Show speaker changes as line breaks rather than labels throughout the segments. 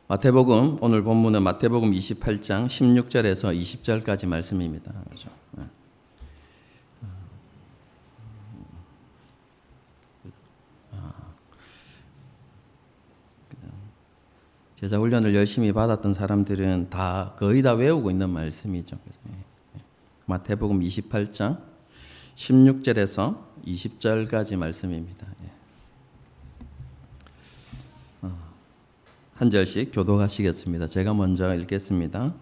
마태복음 오늘 본문은 마태복음 28장 16절에서 20절까지 말씀입니다. 그렇죠? 제자 훈련을 열심히 받았던 사람들은 거의 다 외우고 있는 말씀이죠. 마태복음 28장 16절에서 20절까지 말씀입니다. 한 절씩 교독하시겠습니다. 제가 먼저 읽겠습니다.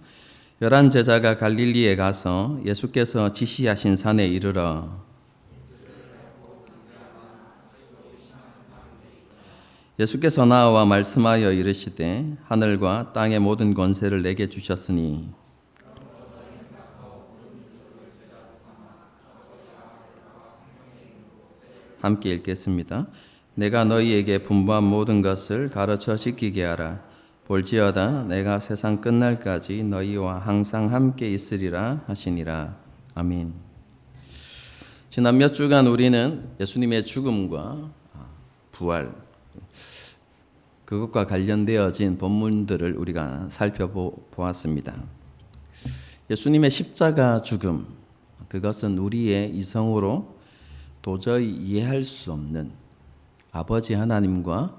11 제자가 갈릴리에 가서 예수께서 지시하신 산에 이르러 예수께서 나와 말씀하여 이르시되 하늘과 땅의 모든 권세를 내게 주셨으니 함께 읽겠습니다. 내가 너희에게 분부한 모든 것을 가르쳐 지키게 하라. 볼지어다 내가 세상 끝날까지 너희와 항상 함께 있으리라 하시니라. 아멘. 지난 몇 주간 우리는 예수님의 죽음과 부활, 그것과 관련되어진 본문들을 우리가 살펴보았습니다. 예수님의 십자가 죽음, 그것은 우리의 이성으로 도저히 이해할 수 없는 아버지 하나님과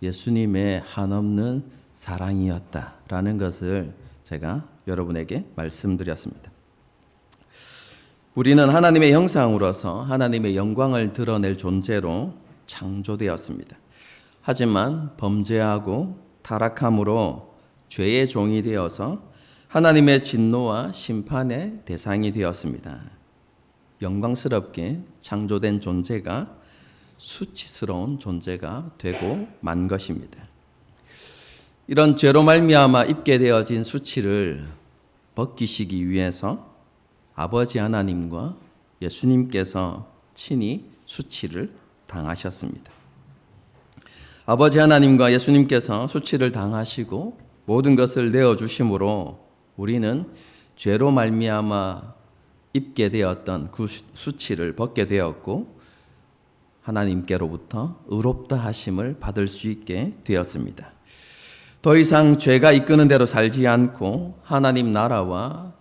예수님의 한없는 사랑이었다라는 것을 제가 여러분에게 말씀드렸습니다. 우리는 하나님의 형상으로서 하나님의 영광을 드러낼 존재로 창조되었습니다. 하지만 범죄하고 타락함으로 죄의 종이 되어서 하나님의 진노와 심판의 대상이 되었습니다. 영광스럽게 창조된 존재가 수치스러운 존재가 되고 만 것입니다. 이런 죄로 말미암아 입게 되어진 수치를 벗기시기 위해서 아버지 하나님과 예수님께서 친히 수치를 당하셨습니다. 아버지 하나님과 예수님께서 수치를 당하시고 모든 것을 내어주심으로 우리는 죄로 말미암아 입게 되었던 그 수치를 벗게 되었고 하나님께로부터 의롭다 하심을 받을 수 있게 되었습니다. 더 이상 죄가 이끄는 대로 살지 않고 하나님 나라와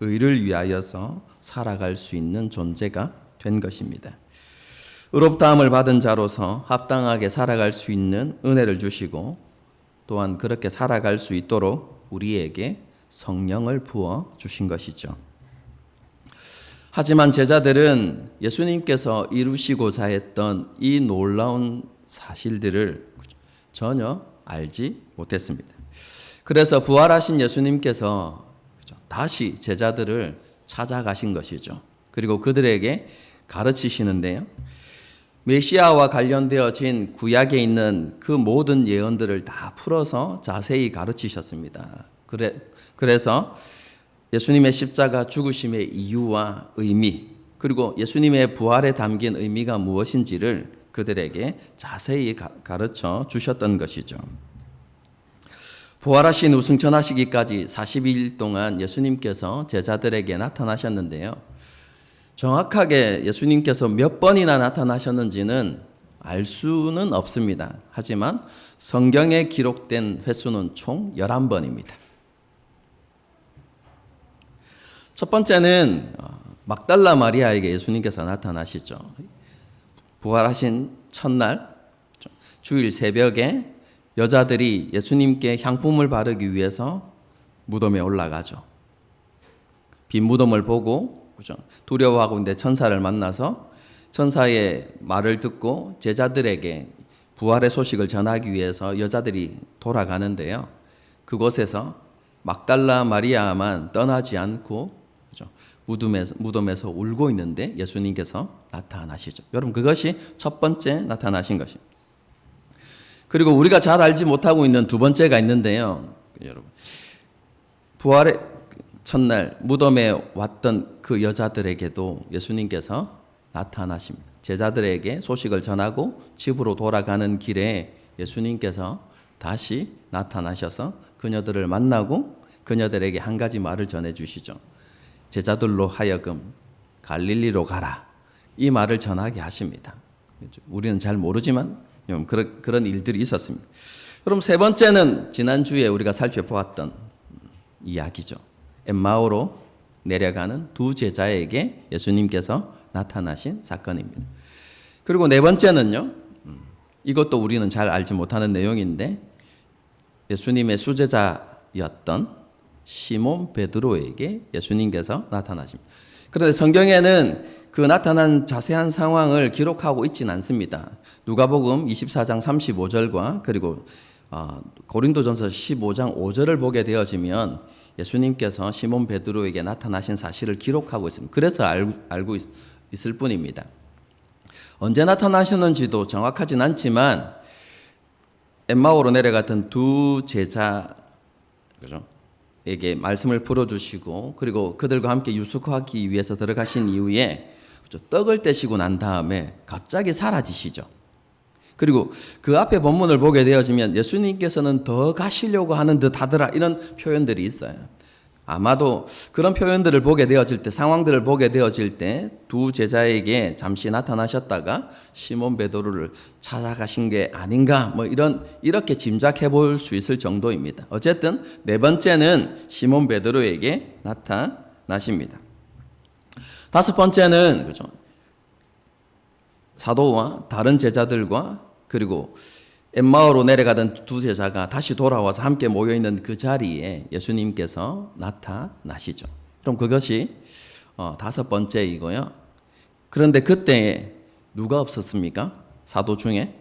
의를 위하여서 살아갈 수 있는 존재가 된 것입니다. 의롭다함을 받은 자로서 합당하게 살아갈 수 있는 은혜를 주시고 또한 그렇게 살아갈 수 있도록 우리에게 성령을 부어 주신 것이죠. 하지만 제자들은 예수님께서 이루시고자 했던 이 놀라운 사실들을 전혀 알지 못했습니다. 그래서 부활하신 예수님께서 다시 제자들을 찾아가신 것이죠. 그리고 그들에게 가르치시는데요. 메시아와 관련되어진 구약에 있는 그 모든 예언들을 다 풀어서 자세히 가르치셨습니다. 그래서 예수님의 십자가 죽으심의 이유와 의미, 그리고 예수님의 부활에 담긴 의미가 무엇인지를 그들에게 자세히 가르쳐 주셨던 것이죠. 부활하신 우승천하시기까지 40일 동안 예수님께서 제자들에게 나타나셨는데요. 정확하게 예수님께서 몇 번이나 나타나셨는지는 알 수는 없습니다. 하지만 성경에 기록된 횟수는 총 11번입니다. 첫 번째는 막달라 마리아에게 예수님께서 나타나시죠. 부활하신 첫날 주일 새벽에 여자들이 예수님께 향품을 바르기 위해서 무덤에 올라가죠. 빈 무덤을 보고 두려워하고 있는데 천사를 만나서 천사의 말을 듣고 제자들에게 부활의 소식을 전하기 위해서 여자들이 돌아가는데요. 그곳에서 막달라 마리아만 떠나지 않고 무덤에서 울고 있는데 예수님께서 나타나시죠. 여러분, 그것이 첫 번째 나타나신 것입니다. 그리고 우리가 잘 알지 못하고 있는 두 번째가 있는데요. 여러분, 부활의 첫날 무덤에 왔던 그 여자들에게도 예수님께서 나타나십니다. 제자들에게 소식을 전하고 집으로 돌아가는 길에 예수님께서 다시 나타나셔서 그녀들을 만나고 그녀들에게 한 가지 말을 전해주시죠. 제자들로 하여금 갈릴리로 가라, 이 말을 전하게 하십니다. 우리는 잘 모르지만 그런 일들이 있었습니다. 그럼 세 번째는 지난주에 우리가 살펴보았던 이야기죠. 엠마오로 내려가는 두 제자에게 예수님께서 나타나신 사건입니다. 그리고 네 번째는요, 이것도 우리는 잘 알지 못하는 내용인데 예수님의 수제자였던 시몬 베드로에게 예수님께서 나타나십니다. 그런데 성경에는 그 나타난 자세한 상황을 기록하고 있지는 않습니다. 누가복음 24장 35절과 그리고 고린도전서 15장 5절을 보게 되어지면 예수님께서 시몬 베드로에게 나타나신 사실을 기록하고 있습니다. 그래서 알고 있을 뿐입니다. 언제 나타나셨는지도 정확하진 않지만 엠마오로 내려갔던 두 제자, 그죠? 에게 말씀을 풀어주시고 그리고 그들과 함께 유숙하기 위해서 들어가신 이후에 떡을 떼시고 난 다음에 갑자기 사라지시죠. 그리고 그 앞에 본문을 보게 되어지면 예수님께서는 더 가시려고 하는 듯 하더라 이런 표현들이 있어요. 아마도 그런 표현들을 보게 되어질 때, 상황들을 보게 되어질 때 두 제자에게 잠시 나타나셨다가 시몬 베드로를 찾아가신 게 아닌가 이렇게 짐작해 볼 수 있을 정도입니다. 어쨌든 네 번째는 시몬 베드로에게 나타나십니다. 다섯 번째는 그죠? 사도와 다른 제자들과 그리고 엠마오로 내려가던 두 제자가 다시 돌아와서 함께 모여있는 그 자리에 예수님께서 나타나시죠. 그럼 그것이 다섯 번째이고요. 그런데 그때 누가 없었습니까? 사도 중에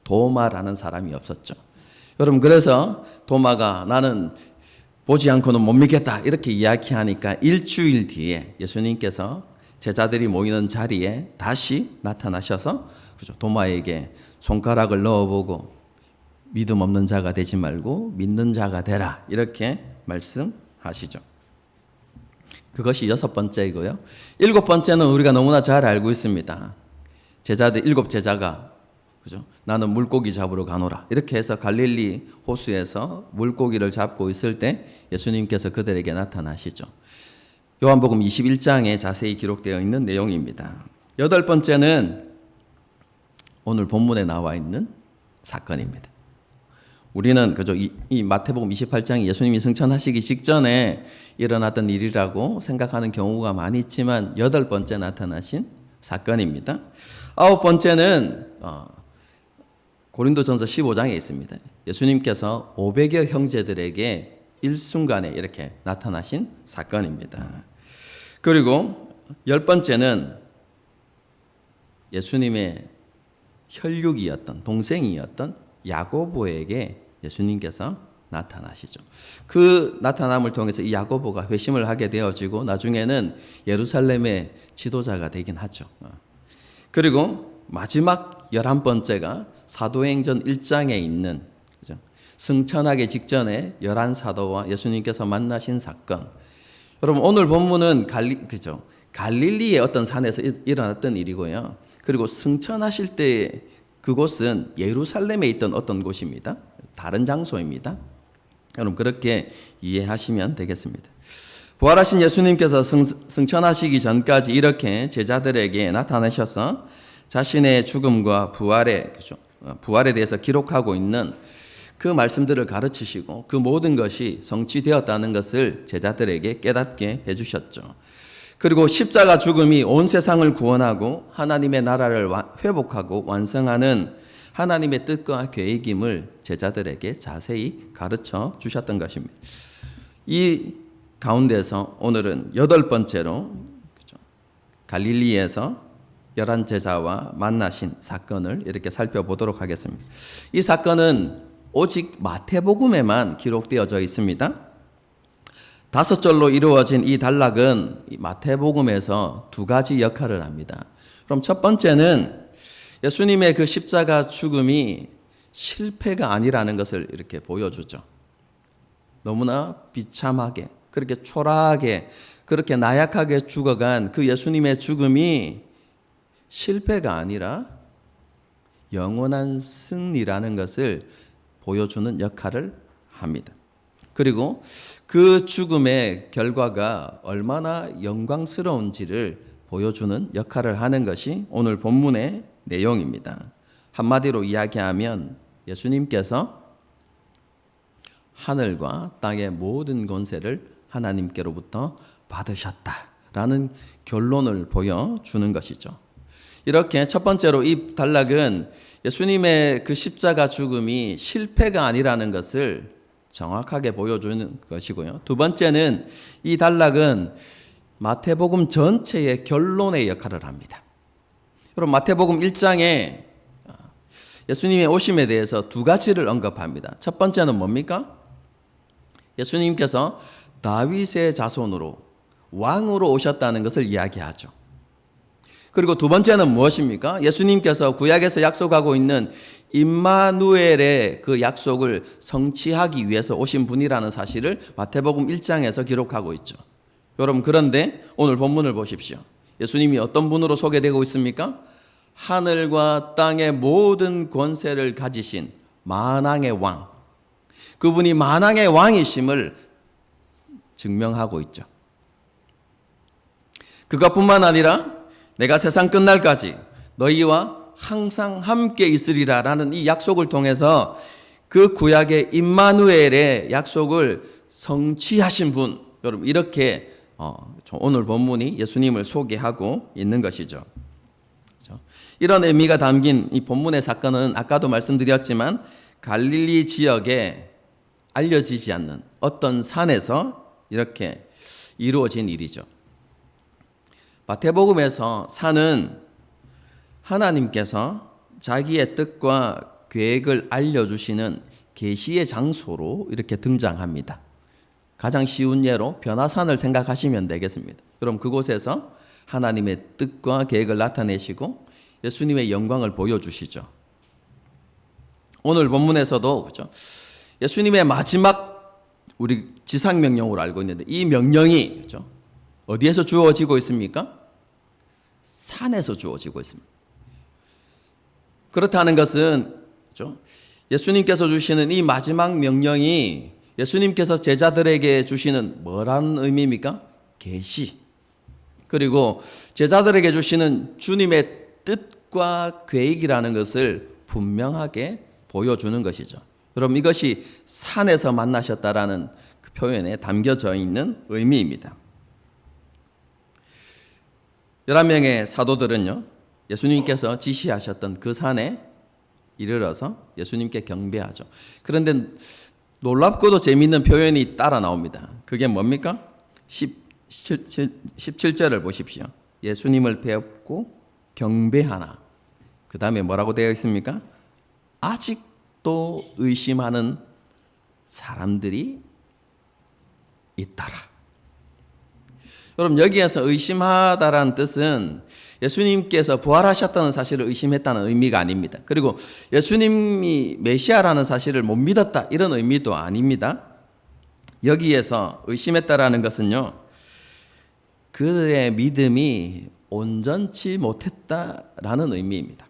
도마라는 사람이 없었죠. 여러분, 그래서 도마가 나는 보지 않고는 못 믿겠다 이렇게 이야기하니까 일주일 뒤에 예수님께서 제자들이 모이는 자리에 다시 나타나셔서 그죠? 도마에게 손가락을 넣어보고 믿음 없는 자가 되지 말고 믿는 자가 되라 이렇게 말씀하시죠. 그것이 여섯 번째이고요. 일곱 번째는 우리가 너무나 잘 알고 있습니다. 제자들 일곱 제자가 그죠? 나는 물고기 잡으러 가노라 이렇게 해서 갈릴리 호수에서 물고기를 잡고 있을 때 예수님께서 그들에게 나타나시죠. 요한복음 21장에 자세히 기록되어 있는 내용입니다. 여덟 번째는 오늘 본문에 나와 있는 사건입니다. 우리는 그죠? 이 마태복음 28장이 예수님이 승천하시기 직전에 일어났던 일이라고 생각하는 경우가 많이 있지만 여덟 번째 나타나신 사건입니다. 아홉 번째는 고린도전서 15장에 있습니다. 예수님께서 500여 형제들에게 일순간에 이렇게 나타나신 사건입니다. 그리고 열 번째는 예수님의 혈육이었던 동생이었던 야고보에게 예수님께서 나타나시죠. 그 나타남을 통해서 이 야고보가 회심을 하게 되어지고 나중에는 예루살렘의 지도자가 되긴 하죠. 그리고 마지막 11번째가 사도행전 1장에 있는 그죠? 승천하기 직전에 11사도와 예수님께서 만나신 사건. 여러분, 오늘 본문은 갈릴리의 어떤 산에서 일어났던 일이고요. 그리고 승천하실 때 그곳은 예루살렘에 있던 어떤 곳입니다. 다른 장소입니다. 여러분, 그렇게 이해하시면 되겠습니다. 부활하신 예수님께서 승천하시기 전까지 이렇게 제자들에게 나타나셔서 자신의 죽음과 부활에 대해서 기록하고 있는 그 말씀들을 가르치시고 그 모든 것이 성취되었다는 것을 제자들에게 깨닫게 해주셨죠. 그리고 십자가 죽음이 온 세상을 구원하고 하나님의 나라를 회복하고 완성하는 하나님의 뜻과 계획임을 제자들에게 자세히 가르쳐 주셨던 것입니다. 이 가운데서 오늘은 여덟 번째로 갈릴리에서 11제자와 만나신 사건을 이렇게 살펴보도록 하겠습니다. 이 사건은 오직 마태복음에만 기록되어져 있습니다. 다섯 절로 이루어진 이 단락은 마태복음에서 두 가지 역할을 합니다. 그럼 첫 번째는 예수님의 그 십자가 죽음이 실패가 아니라는 것을 이렇게 보여주죠. 너무나 비참하게, 그렇게 초라하게, 그렇게 나약하게 죽어간 그 예수님의 죽음이 실패가 아니라 영원한 승리라는 것을 보여주는 역할을 합니다. 그리고 그 죽음의 결과가 얼마나 영광스러운지를 보여주는 역할을 하는 것이 오늘 본문의 내용입니다. 한마디로 이야기하면 예수님께서 하늘과 땅의 모든 권세를 하나님께로부터 받으셨다라는 결론을 보여주는 것이죠. 이렇게 첫 번째로 이 단락은 예수님의 그 십자가 죽음이 실패가 아니라는 것을 정확하게 보여주는 것이고요. 두 번째는 이 단락은 마태복음 전체의 결론의 역할을 합니다. 여러분, 마태복음 1장에 예수님의 오심에 대해서 두 가지를 언급합니다. 첫 번째는 뭡니까? 예수님께서 다윗의 자손으로 왕으로 오셨다는 것을 이야기하죠. 그리고 두 번째는 무엇입니까? 예수님께서 구약에서 약속하고 있는 임마누엘의 그 약속을 성취하기 위해서 오신 분이라는 사실을 마태복음 1장에서 기록하고 있죠. 여러분, 그런데 오늘 본문을 보십시오. 예수님이 어떤 분으로 소개되고 있습니까? 하늘과 땅의 모든 권세를 가지신 만왕의 왕. 그분이 만왕의 왕이심을 증명하고 있죠. 그것뿐만 아니라 내가 세상 끝날까지 너희와 항상 함께 있으리라 라는 이 약속을 통해서 그 구약의 임마누엘의 약속을 성취하신 분, 여러분, 이렇게 오늘 본문이 예수님을 소개하고 있는 것이죠. 이런 의미가 담긴 이 본문의 사건은 아까도 말씀드렸지만 갈릴리 지역에 알려지지 않는 어떤 산에서 이렇게 이루어진 일이죠. 마태복음에서 산은 하나님께서 자기의 뜻과 계획을 알려주시는 계시의 장소로 이렇게 등장합니다. 가장 쉬운 예로 변화산을 생각하시면 되겠습니다. 그럼 그곳에서 하나님의 뜻과 계획을 나타내시고 예수님의 영광을 보여주시죠. 오늘 본문에서도 그렇죠? 예수님의 마지막 우리 지상명령으로 알고 있는데 이 명령이 그렇죠? 어디에서 주어지고 있습니까? 산에서 주어지고 있습니다. 그렇다는 것은 그렇죠? 예수님께서 주시는 이 마지막 명령이 예수님께서 제자들에게 주시는 뭐라는 의미입니까? 계시. 그리고 제자들에게 주시는 주님의 뜻과 계획이라는 것을 분명하게 보여주는 것이죠. 여러분, 이것이 산에서 만나셨다라는 그 표현에 담겨져 있는 의미입니다. 11명의 사도들은요, 예수님께서 지시하셨던 그 산에 이르러서 예수님께 경배하죠. 그런데 놀랍고도 재미있는 표현이 따라 나옵니다. 그게 뭡니까? 17절을 보십시오. 예수님을 배웠고 경배하나. 그 다음에 뭐라고 되어 있습니까? 아직도 의심하는 사람들이 있더라. 여러분, 여기에서 의심하다라는 뜻은 예수님께서 부활하셨다는 사실을 의심했다는 의미가 아닙니다. 그리고 예수님이 메시아라는 사실을 못 믿었다 이런 의미도 아닙니다. 여기에서 의심했다라는 것은요, 그들의 믿음이 온전치 못했다라는 의미입니다.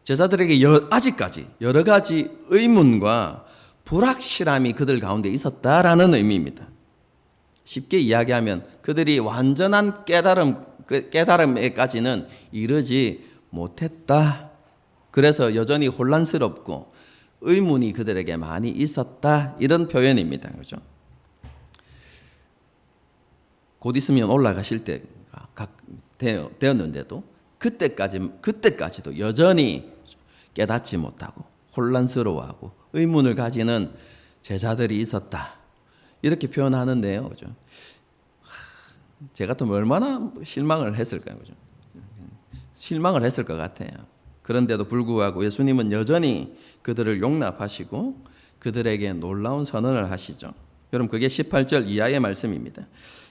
제자들에게 아직까지 여러 가지 의문과 불확실함이 그들 가운데 있었다라는 의미입니다. 쉽게 이야기하면 그들이 완전한 깨달음에까지는 이르지 못했다. 그래서 여전히 혼란스럽고 의문이 그들에게 많이 있었다. 이런 표현입니다. 그렇죠? 곧 있으면 올라가실 때가 되었는데도 그때까지도 여전히 깨닫지 못하고 혼란스러워하고 의문을 가지는 제자들이 있었다. 이렇게 표현하는데요. 그죠? 제 같으면 얼마나 실망을 했을까요? 그죠? 실망을 했을 것 같아요. 그런데도 불구하고 예수님은 여전히 그들을 용납하시고 그들에게 놀라운 선언을 하시죠. 여러분, 그게 18절 이하의 말씀입니다.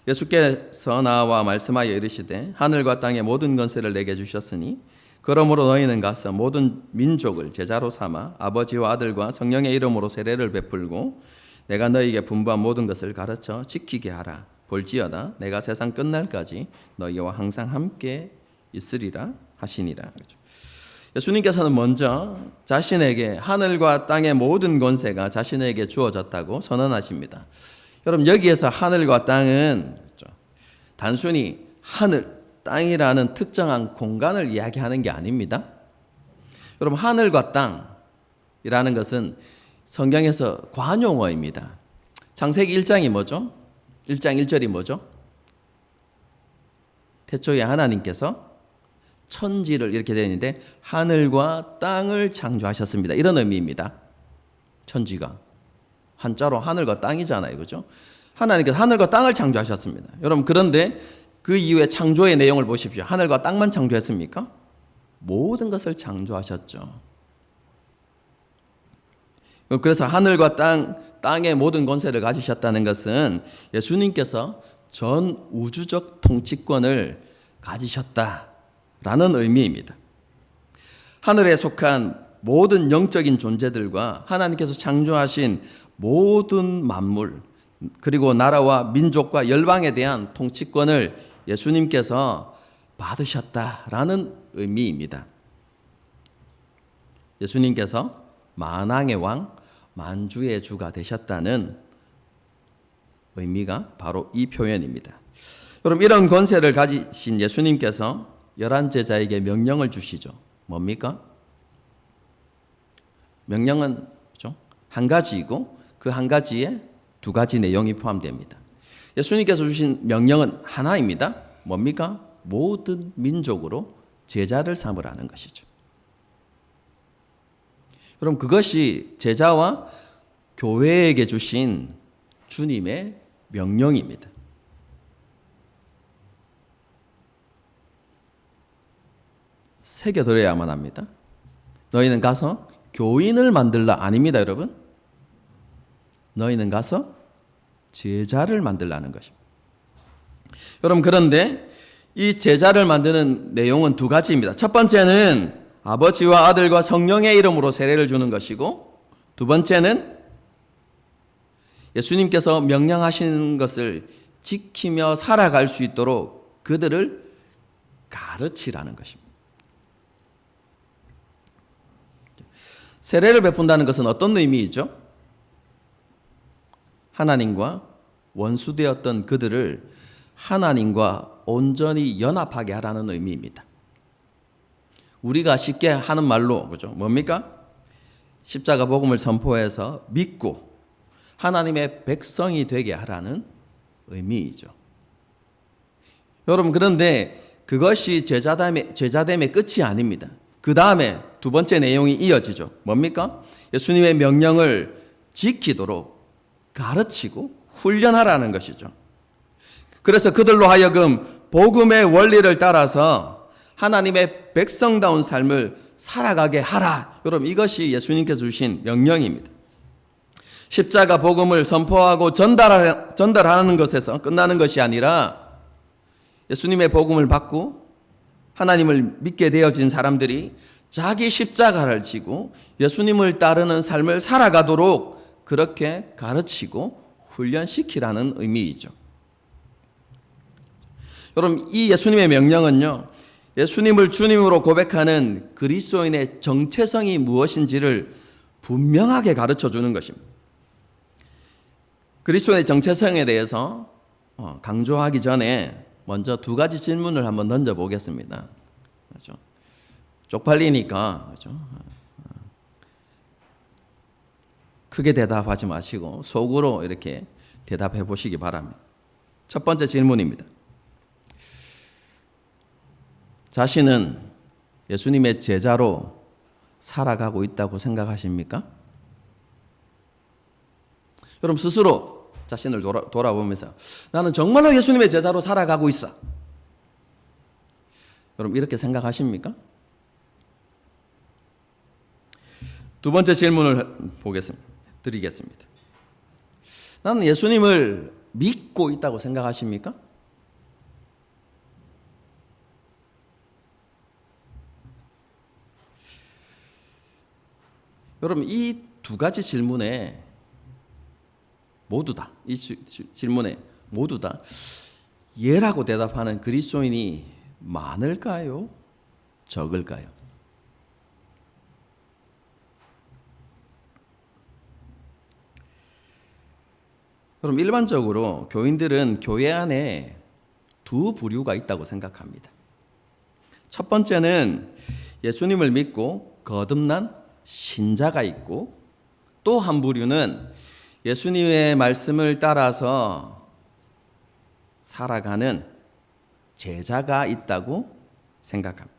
예수께서 나와 말씀하여 이르시되 하늘과 땅의 모든 권세를 내게 주셨으니 그러므로 너희는 가서 모든 민족을 제자로 삼아 아버지와 아들과 성령의 이름으로 세례를 베풀고 내가 너희에게 분부한 모든 것을 가르쳐 지키게 하라. 볼지어다 내가 세상 끝날까지 너희와 항상 함께 있으리라 하시니라. 예수님께서는 먼저 자신에게 하늘과 땅의 모든 권세가 자신에게 주어졌다고 선언하십니다. 여러분, 여기에서 하늘과 땅은 단순히 하늘, 땅이라는 특정한 공간을 이야기하는 게 아닙니다. 여러분, 하늘과 땅이라는 것은 성경에서 관용어입니다. 창세기 1장이 뭐죠? 1장 1절이 뭐죠? 태초에 하나님께서 천지를, 이렇게 되어 있는데, 하늘과 땅을 창조하셨습니다. 이런 의미입니다. 천지가 한자로 하늘과 땅이잖아요, 그죠? 하나님께서 하늘과 땅을 창조하셨습니다. 여러분, 그런데 그 이후에 창조의 내용을 보십시오. 하늘과 땅만 창조했습니까? 모든 것을 창조하셨죠. 그래서 하늘과 땅의 모든 권세를 가지셨다는 것은 예수님께서 전 우주적 통치권을 가지셨다라는 의미입니다. 하늘에 속한 모든 영적인 존재들과 하나님께서 창조하신 모든 만물, 그리고 나라와 민족과 열방에 대한 통치권을 예수님께서 받으셨다라는 의미입니다. 예수님께서 만왕의 왕, 만주의 주가 되셨다는 의미가 바로 이 표현입니다. 여러분, 이런 권세를 가지신 예수님께서 11제자에게 명령을 주시죠. 뭡니까? 명령은 한 가지이고 그 한 가지에 두 가지 내용이 포함됩니다. 예수님께서 주신 명령은 하나입니다. 뭡니까? 모든 민족으로 제자를 삼으라는 것이죠. 여러분, 그것이 제자와 교회에게 주신 주님의 명령입니다. 새겨들어야만 합니다. 너희는 가서 교인을 만들라, 아닙니다, 여러분. 너희는 가서 제자를 만들라는 것입니다. 여러분, 그런데 이 제자를 만드는 내용은 두 가지입니다. 첫 번째는 아버지와 아들과 성령의 이름으로 세례를 주는 것이고, 두 번째는 예수님께서 명령하시는 것을 지키며 살아갈 수 있도록 그들을 가르치라는 것입니다. 세례를 베푼다는 것은 어떤 의미이죠? 하나님과 원수되었던 그들을 하나님과 온전히 연합하게 하라는 의미입니다. 우리가 쉽게 하는 말로, 그죠? 뭡니까? 십자가 복음을 선포해서 믿고 하나님의 백성이 되게 하라는 의미이죠. 여러분, 그런데 그것이 제자됨의 끝이 아닙니다. 그 다음에 두 번째 내용이 이어지죠. 뭡니까? 예수님의 명령을 지키도록 가르치고 훈련하라는 것이죠. 그래서 그들로 하여금 복음의 원리를 따라서 하나님의 백성다운 삶을 살아가게 하라. 여러분, 이것이 예수님께서 주신 명령입니다. 십자가 복음을 선포하고 전달하는 것에서 끝나는 것이 아니라 예수님의 복음을 받고 하나님을 믿게 되어진 사람들이 자기 십자가를 지고 예수님을 따르는 삶을 살아가도록 그렇게 가르치고 훈련시키라는 의미이죠. 여러분, 이 예수님의 명령은요, 예수님을 주님으로 고백하는 그리스도인의 정체성이 무엇인지를 분명하게 가르쳐 주는 것입니다. 그리스도인의 정체성에 대해서 강조하기 전에 먼저 두 가지 질문을 한번 던져보겠습니다. 그렇죠? 쪽팔리니까, 그렇죠? 크게 대답하지 마시고 속으로 이렇게 대답해 보시기 바랍니다. 첫 번째 질문입니다. 자신은 예수님의 제자로 살아가고 있다고 생각하십니까? 여러분, 스스로 자신을 돌아보면서 나는 정말로 예수님의 제자로 살아가고 있어. 여러분, 이렇게 생각하십니까? 두 번째 질문을 드리겠습니다. 나는 예수님을 믿고 있다고 생각하십니까? 여러분, 이 두 가지 질문에 모두 다, 질문에 모두 다 예라고 대답하는 그리스도인이 많을까요? 적을까요? 그럼 일반적으로 교인들은 교회 안에 두 부류가 있다고 생각합니다. 첫 번째는 예수님을 믿고 거듭난 신자가 있고, 또 한 부류는 예수님의 말씀을 따라서 살아가는 제자가 있다고 생각합니다.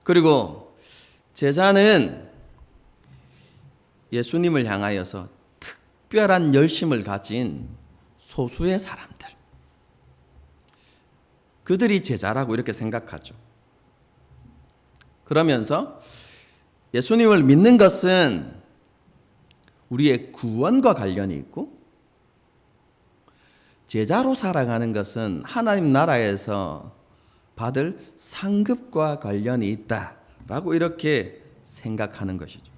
그리고 제자는 예수님을 향하여서 특별한 열심을 가진 소수의 사람들, 그들이 제자라고 이렇게 생각하죠. 그러면서 예수님을 믿는 것은 우리의 구원과 관련이 있고, 제자로 살아가는 것은 하나님 나라에서 받을 상급과 관련이 있다라고 이렇게 생각하는 것이죠.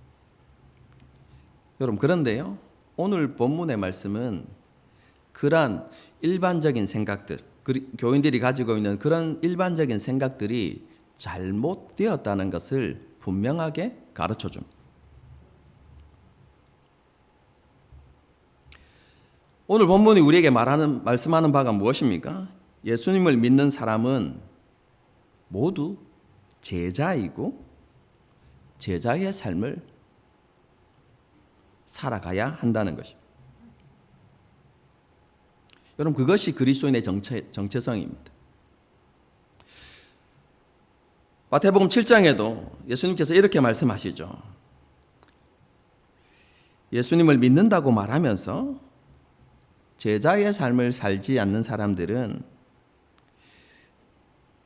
여러분, 그런데요, 오늘 본문의 말씀은 그러한 일반적인 생각들, 교인들이 가지고 있는 그런 일반적인 생각들이 잘못되었다는 것을 분명하게 가르쳐 줍니다. 오늘 본문이 우리에게 말씀하는 바가 무엇입니까? 예수님을 믿는 사람은 모두 제자이고 제자의 삶을 살아가야 한다는 것입니다. 여러분, 그것이 그리스도인의 정체성입니다. 마태복음 7장에도 예수님께서 이렇게 말씀하시죠. 예수님을 믿는다고 말하면서 제자의 삶을 살지 않는 사람들은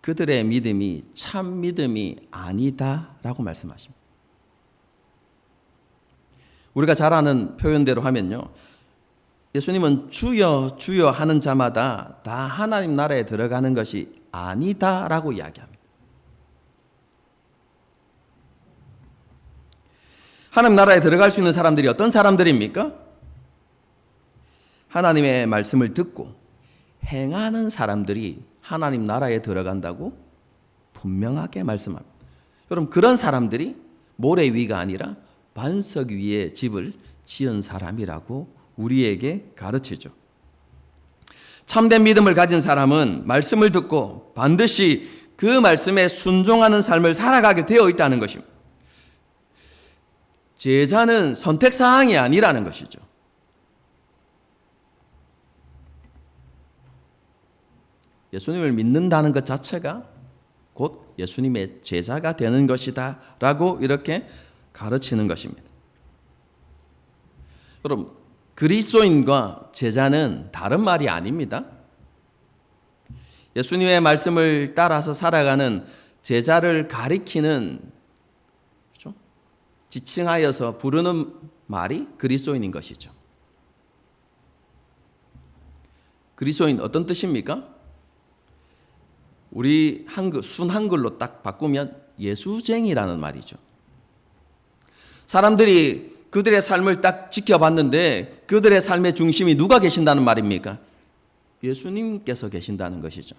그들의 믿음이 참 믿음이 아니다라고 말씀하십니다. 우리가 잘 아는 표현대로 하면요, 예수님은 주여 주여 하는 자마다 다 하나님 나라에 들어가는 것이 아니다라고 이야기합니다. 하나님 나라에 들어갈 수 있는 사람들이 어떤 사람들입니까? 하나님의 말씀을 듣고 행하는 사람들이 하나님 나라에 들어간다고 분명하게 말씀합니다. 여러분, 그런 사람들이 모래 위가 아니라 반석 위에 집을 지은 사람이라고 우리에게 가르치죠. 참된 믿음을 가진 사람은 말씀을 듣고 반드시 그 말씀에 순종하는 삶을 살아가게 되어 있다는 것입니다. 제자는 선택사항이 아니라는 것이죠. 예수님을 믿는다는 것 자체가 곧 예수님의 제자가 되는 것이다 라고 이렇게 가르치는 것입니다. 여러분, 그리스도인과 제자는 다른 말이 아닙니다. 예수님의 말씀을 따라서 살아가는 제자를 가리키는, 그렇죠? 지칭하여서 부르는 말이 그리스도인인 것이죠. 그리스도인 어떤 뜻입니까? 우리 순한글로 딱 바꾸면 예수쟁이라는 말이죠. 사람들이 그들의 삶을 딱 지켜봤는데 그들의 삶의 중심이 누가 계신다는 말입니까? 예수님께서 계신다는 것이죠.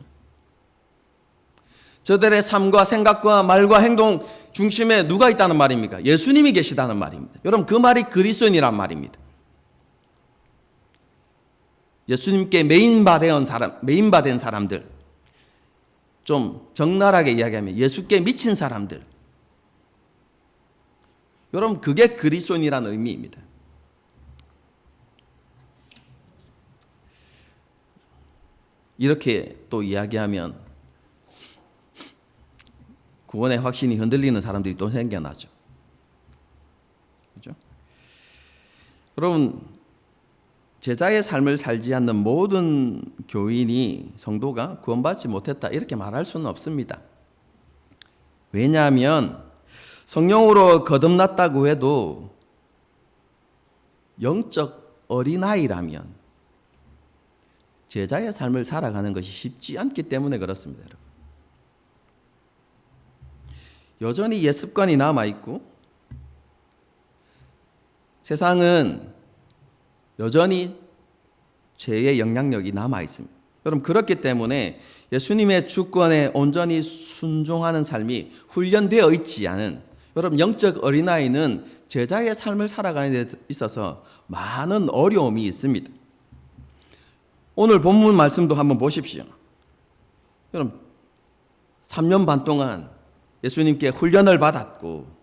저들의 삶과 생각과 말과 행동 중심에 누가 있다는 말입니까? 예수님이 계시다는 말입니다. 여러분, 그 말이 그리스도인이란 말입니다. 예수님께 메인바된 사람들, 좀 적나라하게 이야기하면 예수께 미친 사람들, 여러분, 그게 그리스도인이라는 의미입니다. 이렇게 또 이야기하면 구원의 확신이 흔들리는 사람들이 또 생겨나죠. 그렇죠? 여러분, 제자의 삶을 살지 않는 모든 교인이, 성도가 구원받지 못했다 이렇게 말할 수는 없습니다. 왜냐하면 성령으로 거듭났다고 해도 영적 어린아이라면 제자의 삶을 살아가는 것이 쉽지 않기 때문에 그렇습니다. 여러분. 여전히 옛습관이 남아있고 세상은 여전히 죄의 영향력이 남아있습니다. 여러분, 그렇기 때문에 예수님의 주권에 온전히 순종하는 삶이 훈련되어 있지 않은, 여러분, 영적 어린아이는 제자의 삶을 살아가는 데 있어서 많은 어려움이 있습니다. 오늘 본문 말씀도 한번 보십시오. 여러분, 3년 반 동안 예수님께 훈련을 받았고,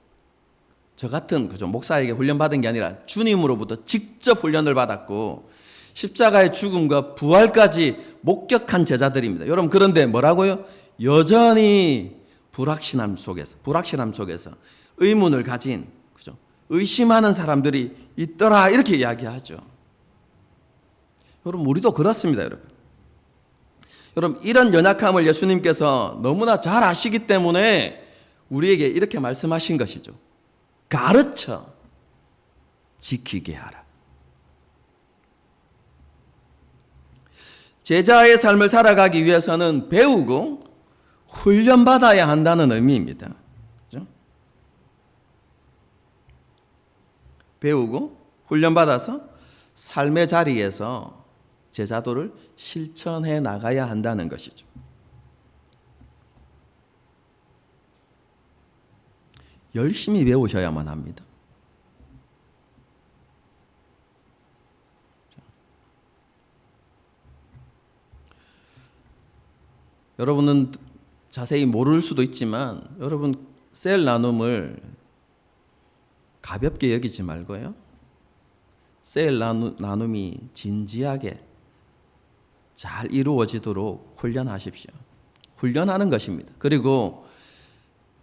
저 같은 목사에게 훈련받은 게 아니라 주님으로부터 직접 훈련을 받았고 십자가의 죽음과 부활까지 목격한 제자들입니다. 여러분, 그런데 뭐라고요? 여전히 불확실함 속에서 의문을 가진, 의심하는 사람들이 있더라, 이렇게 이야기하죠. 여러분, 우리도 그렇습니다. 여러분, 이런 연약함을 예수님께서 너무나 잘 아시기 때문에 우리에게 이렇게 말씀하신 것이죠. 가르쳐 지키게 하라. 제자의 삶을 살아가기 위해서는 배우고 훈련받아야 한다는 의미입니다. 그렇죠? 배우고 훈련받아서 삶의 자리에서 제자도를 실천해 나가야 한다는 것이죠. 열심히 배우셔야만 합니다. 여러분은 자세히 모를 수도 있지만 여러분, 셀 나눔을 가볍게 여기지 말고요, 셀 나눔이 진지하게 잘 이루어지도록 훈련하십시오. 훈련하는 것입니다. 그리고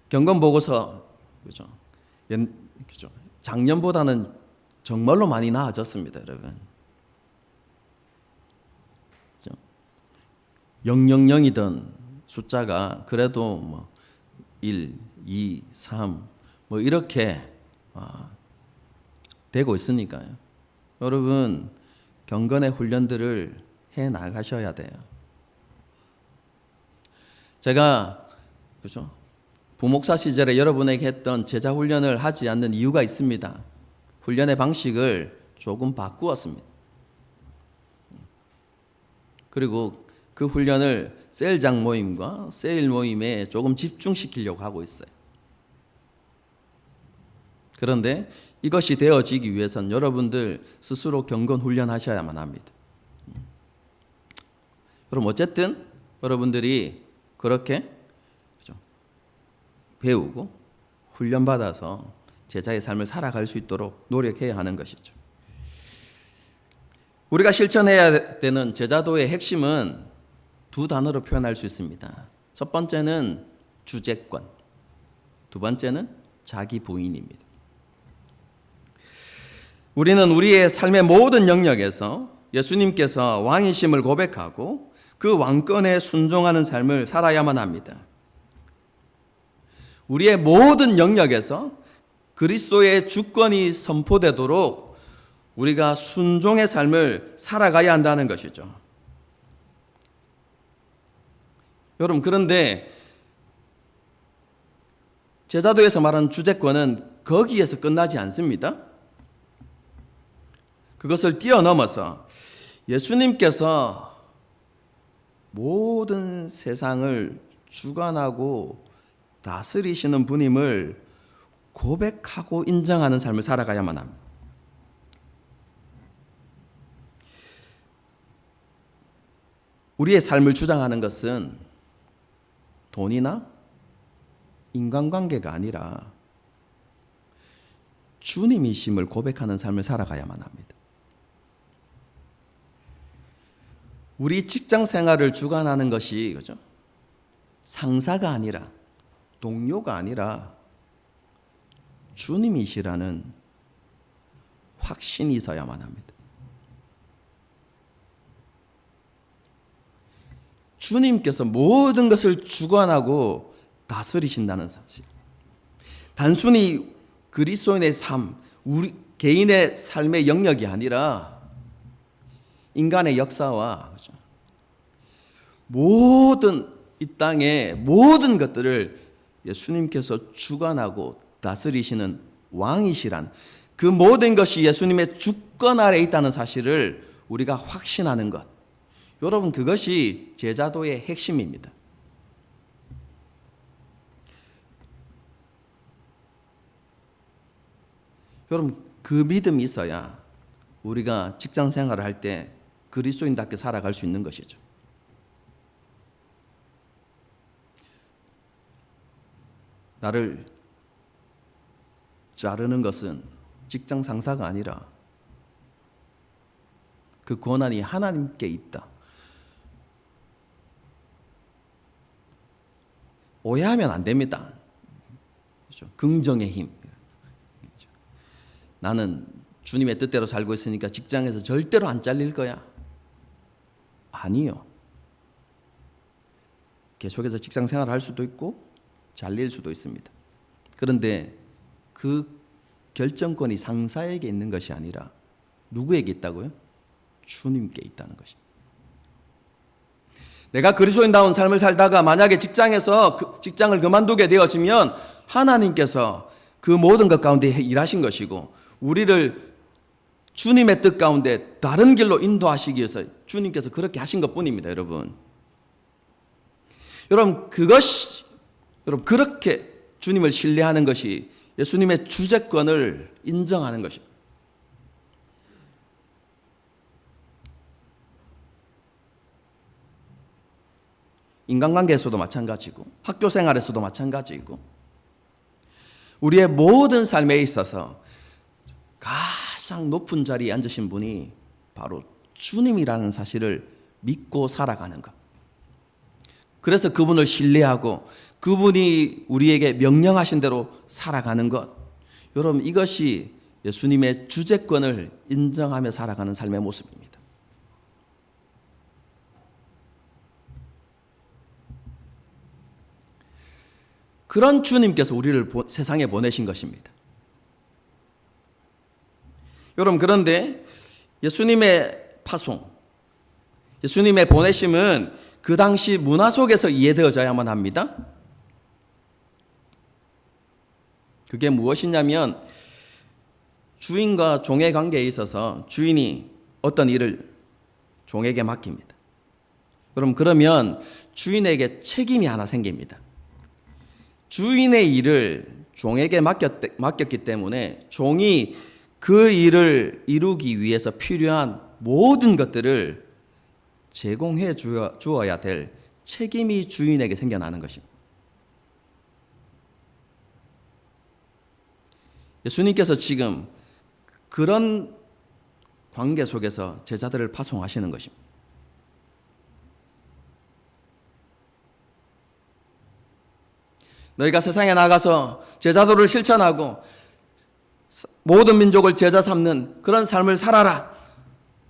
경건보고서, 그죠? 작년보다는 정말로 많이 나아졌습니다, 여러분. 000이던 숫자가 그래도 1, 2, 3 이렇게 되고 있으니까요. 여러분, 경건의 훈련들을 해 나가셔야 돼요. 제가 부목사 시절에 여러분에게 했던 제자 훈련을 하지 않는 이유가 있습니다. 훈련의 방식을 조금 바꾸었습니다. 그리고 그 훈련을 셀장 모임과 세일 모임에 조금 집중시키려고 하고 있어요. 그런데 이것이 되어지기 위해서는 여러분들 스스로 경건 훈련하셔야만 합니다. 그럼 어쨌든 여러분들이 그렇게 배우고 훈련받아서 제자의 삶을 살아갈 수 있도록 노력해야 하는 것이죠. 우리가 실천해야 되는 제자도의 핵심은 두 단어로 표현할 수 있습니다. 첫 번째는 주재권, 두 번째는 자기 부인입니다. 우리는 우리의 삶의 모든 영역에서 예수님께서 왕이심을 고백하고 그 왕권에 순종하는 삶을 살아야만 합니다. 우리의 모든 영역에서 그리스도의 주권이 선포되도록 우리가 순종의 삶을 살아가야 한다는 것이죠. 여러분, 그런데 제자도에서 말하는 주재권은 거기에서 끝나지 않습니다. 그것을 뛰어넘어서 예수님께서 모든 세상을 주관하고 다스리시는 분임을 고백하고 인정하는 삶을 살아가야만 합니다. 우리의 삶을 주장하는 것은 돈이나 인간관계가 아니라 주님이심을 고백하는 삶을 살아가야만 합니다. 우리 직장 생활을 주관하는 것이, 그죠? 상사가 아니라, 동료가 아니라 주님이시라는 확신이 있어야만 합니다. 주님께서 모든 것을 주관하고 다스리신다는 사실. 단순히 그리스도인의 삶, 우리 개인의 삶의 영역이 아니라 인간의 역사와 모든 이 땅의 모든 것들을 예수님께서 주관하고 다스리시는 왕이시란, 그 모든 것이 예수님의 주권 아래 있다는 사실을 우리가 확신하는 것. 여러분, 그것이 제자도의 핵심입니다. 여러분, 그 믿음이 있어야 우리가 직장 생활을 할 때 그리스도인답게 살아갈 수 있는 것이죠. 나를 자르는 것은 직장 상사가 아니라 그 권한이 하나님께 있다. 오해하면 안 됩니다. 그렇죠? 긍정의 힘. 나는 주님의 뜻대로 살고 있으니까 직장에서 절대로 안 잘릴 거야. 아니요. 계속해서 직장 생활을 할 수도 있고 잘릴 수도 있습니다. 그런데 그 결정권이 상사에게 있는 것이 아니라 누구에게 있다고요? 주님께 있다는 것입니다. 내가 그리스도인다운 삶을 살다가 만약에 직장에서 직장을 그만두게 되어지면 하나님께서 그 모든 것 가운데 일하신 것이고 우리를 주님의 뜻 가운데 다른 길로 인도하시기 위해서 주님께서 그렇게 하신 것뿐입니다, 여러분. 여러분 그렇게 주님을 신뢰하는 것이 예수님의 주재권을 인정하는 것입니다. 인간관계에서도 마찬가지고 학교 생활에서도 마찬가지고 우리의 모든 삶에 있어서 가장 높은 자리에 앉으신 분이 바로 주님이라는 사실을 믿고 살아가는 것. 그래서 그분을 신뢰하고 그분이 우리에게 명령하신 대로 살아가는 것. 여러분, 이것이 예수님의 주재권을 인정하며 살아가는 삶의 모습입니다. 그런 주님께서 우리를 세상에 보내신 것입니다. 여러분, 그런데 예수님의 파송, 예수님의 보내심은 그 당시 문화 속에서 이해되어져야만 합니다. 그게 무엇이냐면 주인과 종의 관계에 있어서 주인이 어떤 일을 종에게 맡깁니다. 여러분, 그러면 주인에게 책임이 하나 생깁니다. 주인의 일을 종에게 맡겼기 때문에 종이 그 일을 이루기 위해서 필요한 모든 것들을 제공해 주어야 될 책임이 주인에게 생겨나는 것입니다. 예수님께서 지금 그런 관계 속에서 제자들을 파송하시는 것입니다. 너희가 세상에 나가서 제자도를 실천하고 모든 민족을 제자 삼는 그런 삶을 살아라.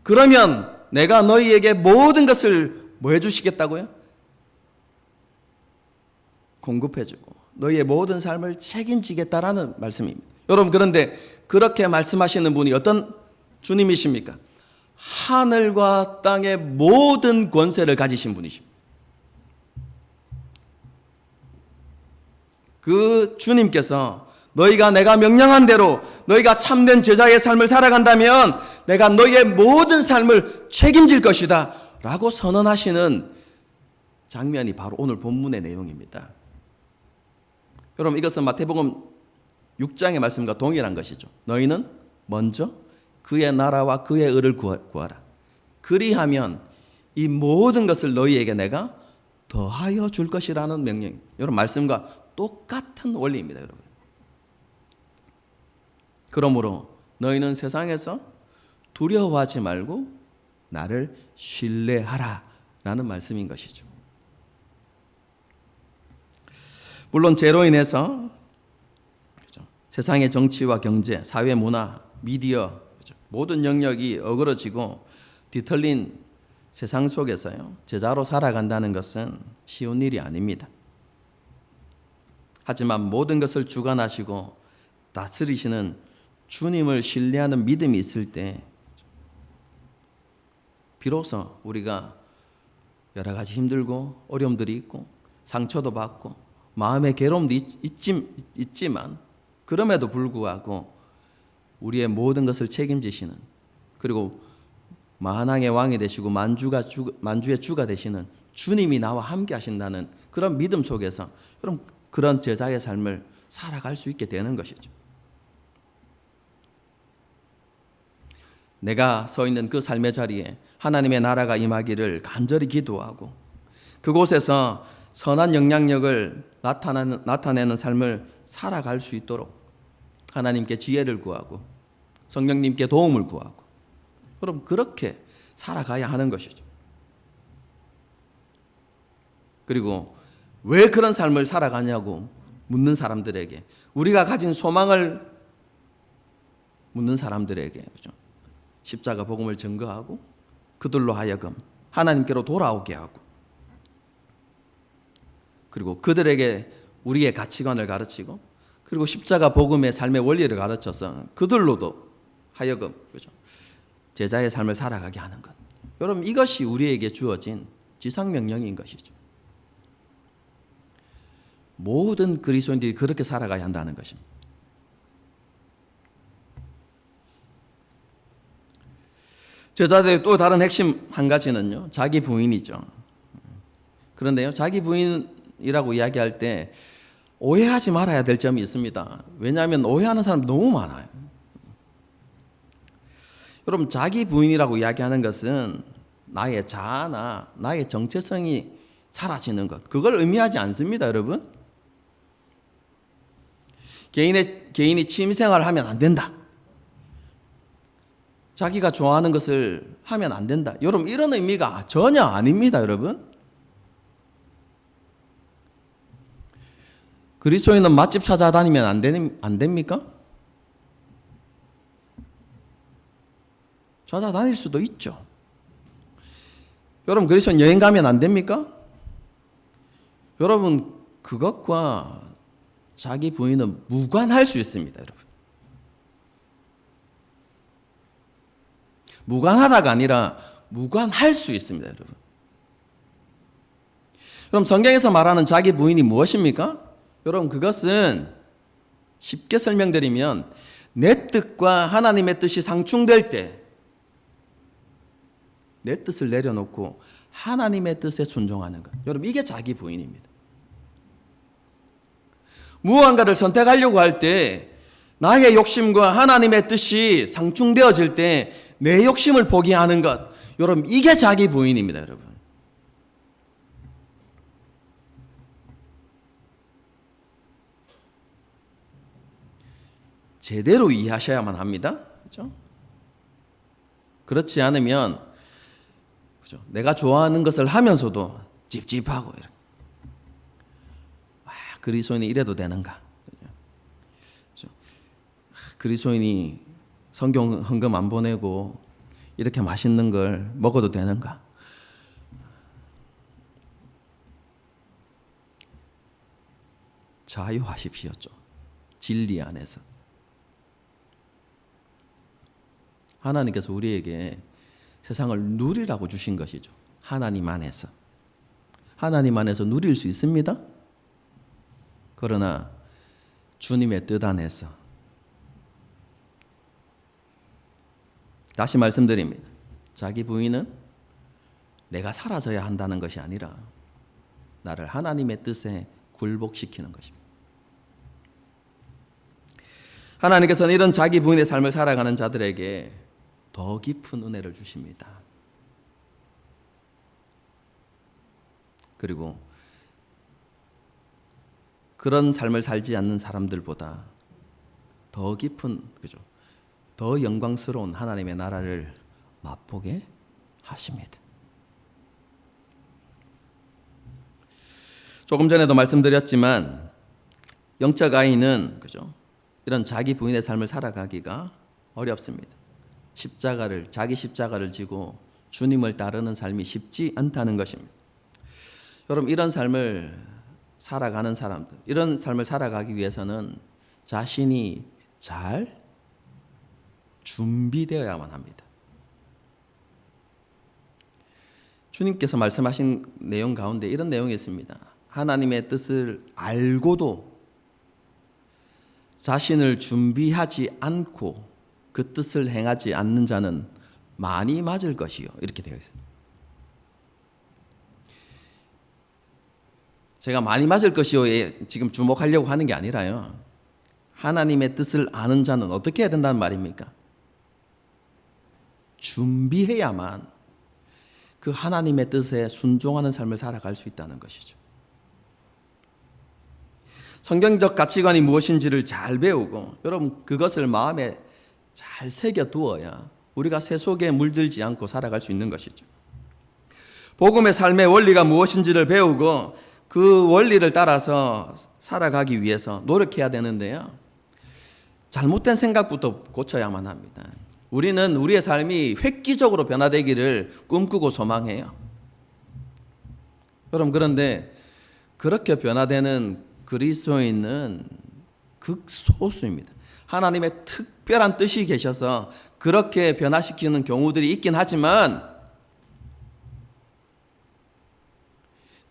그러면 내가 너희에게 모든 것을 뭐 해주시겠다고요? 공급해주고 너희의 모든 삶을 책임지겠다라는 말씀입니다. 여러분, 그런데 그렇게 말씀하시는 분이 어떤 주님이십니까? 하늘과 땅의 모든 권세를 가지신 분이십니다. 그 주님께서 너희가 내가 명령한 대로 너희가 참된 제자의 삶을 살아간다면 내가 너희의 모든 삶을 책임질 것이다 라고 선언하시는 장면이 바로 오늘 본문의 내용입니다. 여러분, 이것은 마태복음 6장의 말씀과 동일한 것이죠. 너희는 먼저 그의 나라와 그의 의를 구하라. 그리하면 이 모든 것을 너희에게 내가 더하여 줄 것이라는 명령. 여러분, 말씀과 똑같은 원리입니다, 여러분. 그러므로 너희는 세상에서 두려워하지 말고 나를 신뢰하라 라는 말씀인 것이죠. 물론 죄로 인해서 세상의 정치와 경제, 사회, 문화, 미디어 모든 영역이 어그러지고 뒤틀린 세상 속에서요, 제자로 살아간다는 것은 쉬운 일이 아닙니다. 하지만 모든 것을 주관하시고 다스리시는 주님을 신뢰하는 믿음이 있을 때 비로소 우리가 여러 가지 힘들고 어려움들이 있고 상처도 받고 마음의 괴로움도 있지만 그럼에도 불구하고 우리의 모든 것을 책임지시는, 그리고 만왕의 왕이 되시고 만주의 주가 되시는 주님이 나와 함께 하신다는 그런 믿음 속에서 여러분, 그런 제자의 삶을 살아갈 수 있게 되는 것이죠. 내가 서 있는 그 삶의 자리에 하나님의 나라가 임하기를 간절히 기도하고 그곳에서 선한 영향력을 나타내는 삶을 살아갈 수 있도록 하나님께 지혜를 구하고 성령님께 도움을 구하고 그럼 그렇게 살아가야 하는 것이죠. 그리고 왜 그런 삶을 살아가냐고 묻는 사람들에게, 우리가 가진 소망을 묻는 사람들에게, 그죠? 십자가 복음을 증거하고 그들로 하여금 하나님께로 돌아오게 하고, 그리고 그들에게 우리의 가치관을 가르치고, 그리고 십자가 복음의 삶의 원리를 가르쳐서 그들로도 하여금, 그죠? 제자의 삶을 살아가게 하는 것. 여러분, 이것이 우리에게 주어진 지상명령인 것이죠. 모든 그리스도인들이 그렇게 살아가야 한다는 것입니다. 제자들의 또 다른 핵심 한 가지는요, 자기 부인이죠. 그런데요, 자기 부인이라고 이야기할 때 오해하지 말아야 될 점이 있습니다. 왜냐하면 오해하는 사람 너무 많아요. 여러분, 자기 부인이라고 이야기하는 것은 나의 자아나 나의 정체성이 사라지는 것, 그걸 의미하지 않습니다, 여러분. 개인이 취미생활을 하면 안 된다. 자기가 좋아하는 것을 하면 안 된다. 여러분, 이런 의미가 전혀 아닙니다, 여러분. 그리스도인은 맛집 찾아다니면 안 됩니까? 찾아다닐 수도 있죠. 여러분, 그리스도인 여행 가면 안 됩니까? 여러분, 그것과 자기 부인은 무관할 수 있습니다, 여러분. 무관하다가 아니라 무관할 수 있습니다, 여러분. 그럼 성경에서 말하는 자기 부인이 무엇입니까? 여러분, 그것은 쉽게 설명드리면 내 뜻과 하나님의 뜻이 상충될 때 내 뜻을 내려놓고 하나님의 뜻에 순종하는 것. 여러분, 이게 자기 부인입니다. 무언가를 선택하려고 할 때 나의 욕심과 하나님의 뜻이 상충되어질 때 내 욕심을 포기하는 것. 여러분, 이게 자기 부인입니다, 여러분. 제대로 이해하셔야만 합니다. 그렇죠? 그렇지 않으면, 그렇죠? 내가 좋아하는 것을 하면서도 찝찝하고 이렇게. 그리스도인이 이래도 되는가? 그렇죠? 그리스도인이 성경 헌금 안 보내고 이렇게 맛있는 걸 먹어도 되는가? 자유하십시오. 진리 안에서. 하나님께서 우리에게 세상을 누리라고 주신 것이죠. 하나님 안에서. 하나님 안에서 누릴 수 있습니다. 그러나 주님의 뜻 안에서. 다시 말씀드립니다. 자기 부인은 내가 사라져야 한다는 것이 아니라 나를 하나님의 뜻에 굴복시키는 것입니다. 하나님께서는 이런 자기 부인의 삶을 살아가는 자들에게 더 깊은 은혜를 주십니다. 그리고 그런 삶을 살지 않는 사람들보다 더 깊은, 그죠? 더 영광스러운 하나님의 나라를 맛보게 하십니다. 조금 전에도 말씀드렸지만 영적 아이는, 그죠? 이런 자기 부인의 삶을 살아가기가 어렵습니다. 자기 십자가를 지고 주님을 따르는 삶이 쉽지 않다는 것입니다. 여러분, 이런 삶을 살아가는 사람들, 이런 삶을 살아가기 위해서는 자신이 잘 준비되어야만 합니다. 주님께서 말씀하신 내용 가운데 이런 내용이 있습니다. 하나님의 뜻을 알고도 자신을 준비하지 않고 그 뜻을 행하지 않는 자는 많이 맞을 것이요. 이렇게 되어 있습니다. 제가 많이 맞을 것이요에 지금 주목하려고 하는 게 아니라요. 하나님의 뜻을 아는 자는 어떻게 해야 된다는 말입니까? 준비해야만 그 하나님의 뜻에 순종하는 삶을 살아갈 수 있다는 것이죠. 성경적 가치관이 무엇인지를 잘 배우고 여러분 그것을 마음에 잘 새겨두어야 우리가 세속에 물들지 않고 살아갈 수 있는 것이죠. 복음의 삶의 원리가 무엇인지를 배우고 그 원리를 따라서 살아가기 위해서 노력해야 되는데요. 잘못된 생각부터 고쳐야만 합니다. 우리는 우리의 삶이 획기적으로 변화되기를 꿈꾸고 소망해요. 여러분 그런데 그렇게 변화되는 그리스도인은 극소수입니다. 하나님의 특별한 뜻이 계셔서 그렇게 변화시키는 경우들이 있긴 하지만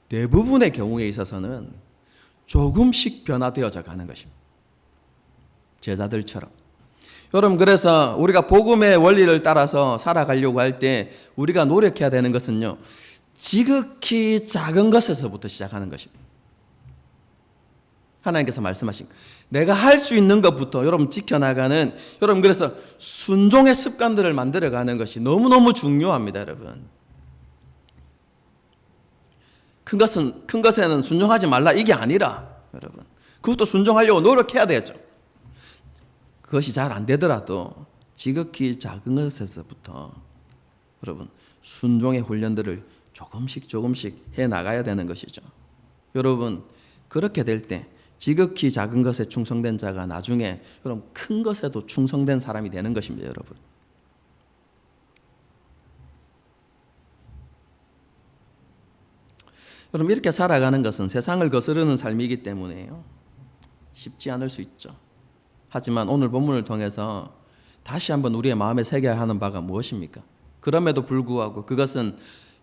대부분의 경우에 있어서는 조금씩 변화되어져 가는 것입니다. 제자들처럼. 여러분 그래서 우리가 복음의 원리를 따라서 살아가려고 할 때 우리가 노력해야 되는 것은요. 지극히 작은 것에서부터 시작하는 것입니다. 하나님께서 말씀하신 내가 할 수 있는 것부터 여러분 지켜나가는 여러분 그래서 순종의 습관들을 만들어가는 것이 너무너무 중요합니다. 여러분 큰 것에는 순종하지 말라 이게 아니라 여러분 그것도 순종하려고 노력해야 되죠. 그것이 잘 안 되더라도 지극히 작은 것에서부터 여러분 순종의 훈련들을 조금씩 해나가야 되는 것이죠. 여러분 그렇게 될 때 지극히 작은 것에 충성된 자가 나중에 여러분 큰 것에도 충성된 사람이 되는 것입니다. 여러분 여러분 이렇게 살아가는 것은 세상을 거스르는 삶이기 때문에요. 쉽지 않을 수 있죠. 하지만 오늘 본문을 통해서 다시 한번 우리의 마음에 새겨야 하는 바가 무엇입니까? 그럼에도 불구하고 그것은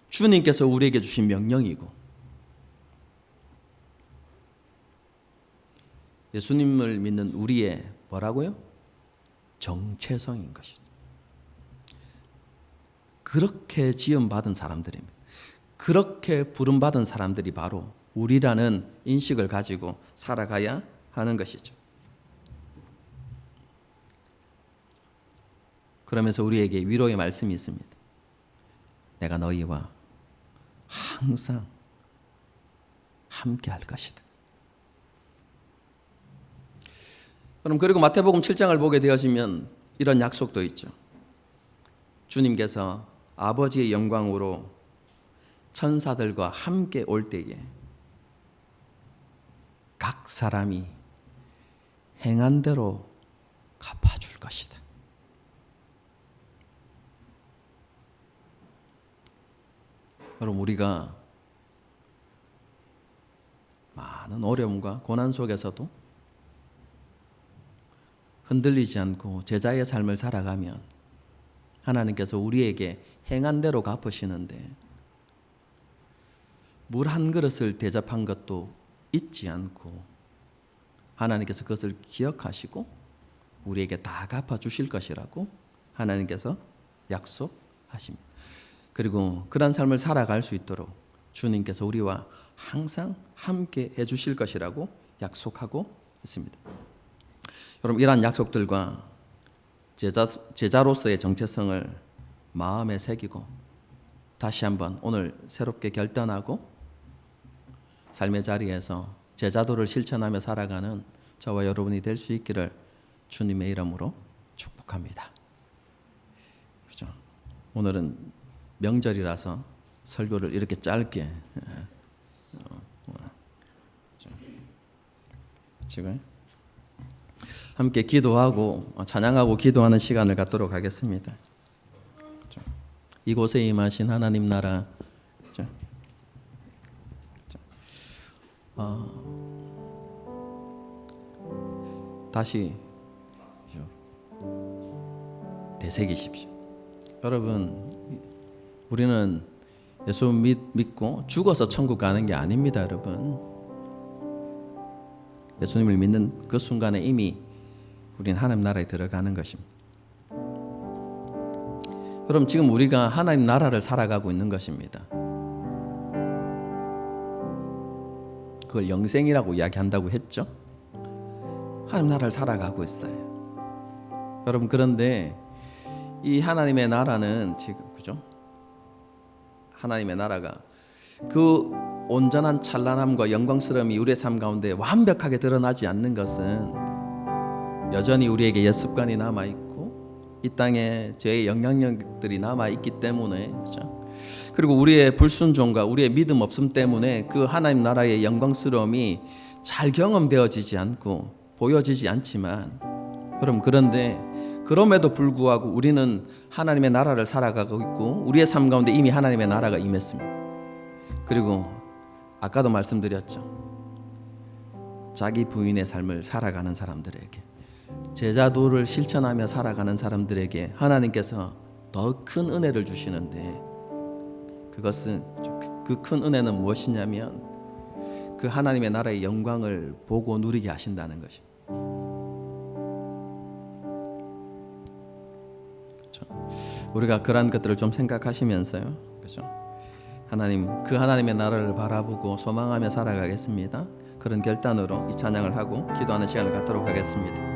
주님께서 우리에게 주신 명령이고 예수님을 믿는 우리의 뭐라고요? 정체성인 것이죠. 그렇게 지음받은 사람들입니다. 그렇게 부름받은 사람들이 바로 우리라는 인식을 가지고 살아가야 하는 것이죠. 그러면서 우리에게 위로의 말씀이 있습니다. 내가 너희와 항상 함께 할 것이다. 그럼 그리고 마태복음 7장을 보게 되어지면 이런 약속도 있죠. 주님께서 아버지의 영광으로 천사들과 함께 올 때에 각 사람이 행한 대로 갚아줄 것이다. 여러분 우리가 많은 어려움과 고난 속에서도 흔들리지 않고 제자의 삶을 살아가면 하나님께서 우리에게 행한 대로 갚으시는데 물 한 그릇을 대접한 것도 잊지 않고 하나님께서 그것을 기억하시고 우리에게 다 갚아주실 것이라고 하나님께서 약속하십니다. 그리고 그런 삶을 살아갈 수 있도록 주님께서 우리와 항상 함께 해주실 것이라고 약속하고 있습니다. 여러분 이러한 약속들과 제자로서의 정체성을 마음에 새기고 다시 한번 오늘 새롭게 결단하고 삶의 자리에서 제자도를 실천하며 살아가는 저와 여러분이 될 수 있기를 주님의 이름으로 축복합니다. 그죠? 오늘은 명절이라서 설교를 이렇게 짧게 지금 함께 기도하고 찬양하고 기도하는 시간을 갖도록 하겠습니다. 이곳에 임하신 하나님 나라 다시 되새기십시오. 여러분 우리는 예수 믿고 죽어서 천국 가는 게 아닙니다. 여러분 예수님을 믿는 그 순간에 이미 우리는 하나님 나라에 들어가는 것입니다. 여러분 지금 우리가 하나님 나라를 살아가고 있는 것입니다. 그걸 영생이라고 이야기한다고 했죠. 하나님 나라를 살아가고 있어요. 여러분 그런데 이 하나님의 나라는 지금 그죠? 하나님의 나라가 그 온전한 찬란함과 영광스러움이 우리의 삶 가운데 완벽하게 드러나지 않는 것은 여전히 우리에게 옛습관이 남아있고 이 땅에 죄의 영향력들이 남아있기 때문에, 그렇죠? 그리고 우리의 불순종과 우리의 믿음 없음 때문에 그 하나님 나라의 영광스러움이 잘 경험되어지지 않고 보여지지 않지만, 그런데 그럼에도 불구하고 우리는 하나님의 나라를 살아가고 있고 우리의 삶 가운데 이미 하나님의 나라가 임했습니다. 그리고 아까도 말씀드렸죠. 자기 부인의 삶을 살아가는 사람들에게, 제자도를 실천하며 살아가는 사람들에게 하나님께서 더 큰 은혜를 주시는데, 그것은 그 큰 은혜는 무엇이냐면 그 하나님의 나라의 영광을 보고 누리게 하신다는 것입니다. 그렇죠? 우리가 그러한 것들을 좀 생각하시면서요, 그렇죠? 그 하나님의 나라를 바라보고 소망하며 살아가겠습니다. 그런 결단으로 이 찬양을 하고 기도하는 시간을 갖도록 하겠습니다.